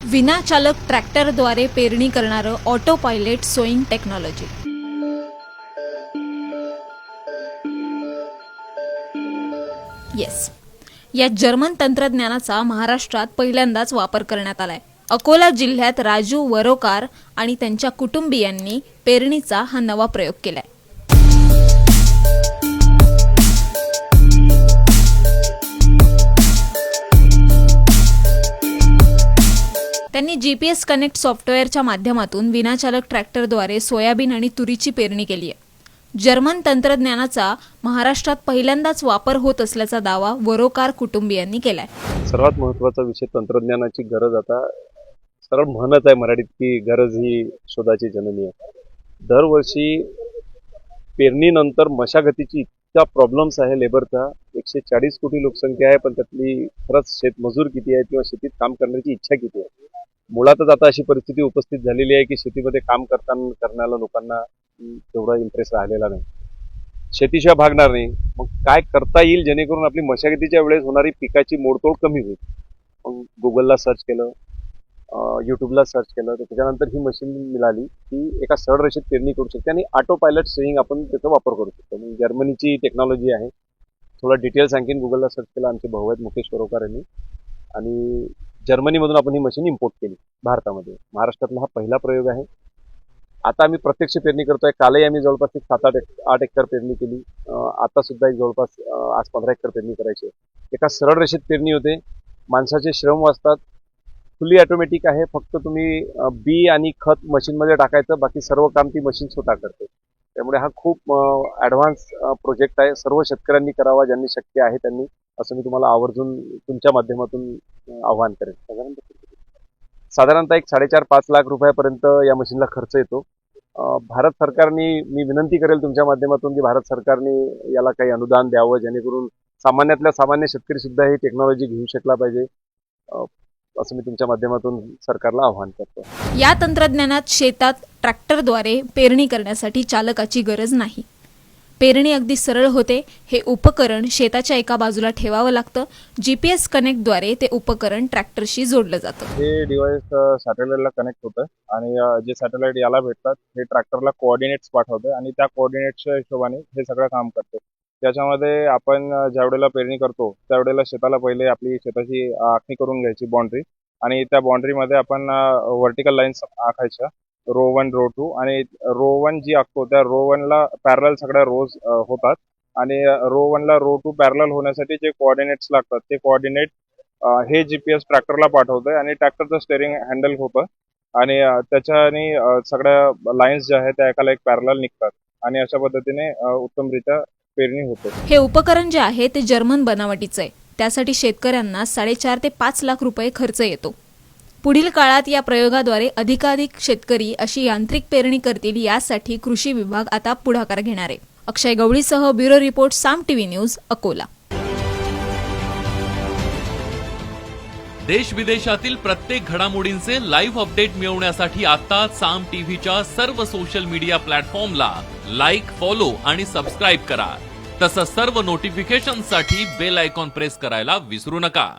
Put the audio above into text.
विनाचालक ट्रॅक्टरद्वारे पेरणी करणारं auto pilot sowing technology. Yes, या जर्मन तंत्रज्ञानाचा महाराष्ट्रात पहिल्यांदाच वापर करण्यात आलाय. अकोला जिल्ह्यात राजू वरोकार आणि त्यांच्या कुटुंबियांनी पेरणीचा हा नवा प्रयोग केलाय. त्यांनी GPS कनेक्ट सॉफ्टवेअरच्या माध्यमातून विनाचालक ट्रॅक्टरद्वारे सोयाबीन आणि तुरीची पेरणी केली आहे. जर्मन तंत्रज्ञानाचा महाराष्ट्रात पहिल्यांदाच वापर होत असल्याचा दावा वरोकार कुटुंबियांनी केलाय. सर्वात महत्त्वाचा विषय तंत्रज्ञानाची गरज. आता सरळ म्हणत आहे मराठीत की गरज ही शोधाची जननी आहे. दरवर्षी पेरणीनंतर मशागतीची इतका प्रॉब्लेम्स आहे लेबरचा. 140 कोटी लोकसंख्या आहे, पण त्यातली खरंच शेतमजूर किती आहेत किंवा शेतीत काम करण्याची इच्छा किती आहे. मुळातच आता अशी परिस्थिती उपस्थित झालेली आहे की शेतीमध्ये काम करण्याला लोकांना तेवढा इंटरेस्ट राहिलेला नाही. शेतीशिवाय भागणार नाही. मग काय करता येईल जेणेकरून आपली मशागतीच्या वेळेस होणारी पिकाची मोडतोड कमी होईल. मग गुगलला सर्च केलं, यूट्यूबला सर्च केलं, तर त्याच्यानंतर ही मशीन मिळाली की एका सरळ रेषेत पेरणी करू शकते आणि ऑटो पायलट स्विंग आपण त्याचा वापर करू शकतो. मग जर्मनीची टेक्नॉलॉजी आहे. थोडा डिटेल्स आणखीन गुगलला सर्च केला. आमचे भाऊ आहेत मुकेश वरोकार यांनी, आणि जर्मनीमधून आपण ही मशीन इम्पोर्ट केली भारतामध्ये. महाराष्ट्रातला हा पहिला प्रयोग आहे. आता आम्ही प्रत्यक्ष पेरणी करतोय. कालही आम्ही जवळपास 7-8 एकर पेरणी केली. आता सुद्धा एक जवळपास आज 15 एकर पेरणी करायची आहे. एका सरळ रेषेत पेरणी होते. माणसाचे श्रम वाचतात. फुल्ली ऑटोमॅटिक आहे. फक्त तुम्ही बी आणि खत मशीनमध्ये टाकायचं, बाकी सर्व काम ती मशीन स्वतः करते. त्यामुळे हा खूप ॲडव्हान्स प्रोजेक्ट आहे. सर्व शेतकऱ्यांनी करावा, ज्यांनी शक्य आहे त्यांनी, असं मी तुम्हाला आवर्जून तुमच्या माध्यमातून आवाहन करेन. साधारणतः एक 4.5-5 लाख रुपयापर्यंत या मशीनला खर्च येतो. भारत सरकारने, मी विनंती करेल तुमच्या माध्यमातून की भारत सरकारने याला काही अनुदान द्यावं, जेणेकरून सामान्यातल्या सामान्य शेतकरी सुद्धा ही टेक्नॉलॉजी घेऊ शकला पाहिजे, असं मी तुमच्या माध्यमातून सरकारला आवाहन करतो. या तंत्रज्ञानात शेतात ट्रॅक्टरद्वारे पेरणी करण्यासाठी चालकाची गरज नाही. पेरणी अगदी सरळ होते. हे उपकरण शेताच्या एका बाजूला ठेवावं लागतं. GPS कनेक्टद्वारे ते उपकरण ट्रॅक्टरशी जोडलं जातं. हे डिव्हाइस सॅटेलाइटला कनेक्ट होतं आणि जे सॅटेलाइट याला भेटतात हे ट्रॅक्टरला कोऑर्डिनेट्स पाठवतं आणि त्या कोऑर्डिनेट्सच्या हिशोबाने हे सगळं काम करते. त्याच्यामध्ये आपण ज्यावेळेला पेरणी करतो त्यावेळेला शेताला पहिले आपली शेताची आखणी करून घ्यायची, बाउंड्री, आणि त्या बाउंड्रीमध्ये आपण व्हर्टिकल लाईन्स आखायच्या, रो 1 रो 2, आणि रो 1 जी आखतो त्या रो 1ला पॅरलल सगळ्या रोज होतात, आणि रो 1ला रो 2 पॅरलल होण्यासाठी जे कोऑर्डिनेट्स लागतात ते कोऑर्डिनेट हे GPS ट्रॅक्टरला पाठवतंय आणि ट्रॅक्टरचं स्टेअरिंग हँडल होतं आणि त्याच्याने सगळ्या लाईन्स ज्या आहेत त्या एकाला एक पॅरलल निघतात आणि अशा पद्धतीने उत्तमरित्या पेरणी होते. हे उपकरण जे आहे ते जर्मन बनावटीचं आहे. त्यासाठी शेतकऱ्यांना 4.5 ते 5 लाख रुपये खर्च येतो. पुढील काळात या प्रयोगाद्वारे अधिकाधिक शेतकरी अशी यांत्रिक पेरणी करतील, यासाठी कृषी विभाग आता पुढाकार घेणार आहे. अक्षय गवळीसह ब्युरो रिपोर्ट, साम टीव्ही न्यूज, अकोला. देश विदेशातील प्रत्येक घडामोडींचे लाईव्ह अपडेट मिळवण्यासाठी आता साम टीव्हीच्या सर्व सोशल मीडिया प्लॅटफॉर्मला लाईक, फॉलो आणि सबस्क्राईब करा. तसंच सर्व नोटिफिकेशनसाठी बेल आयकॉन प्रेस करायला विसरू नका.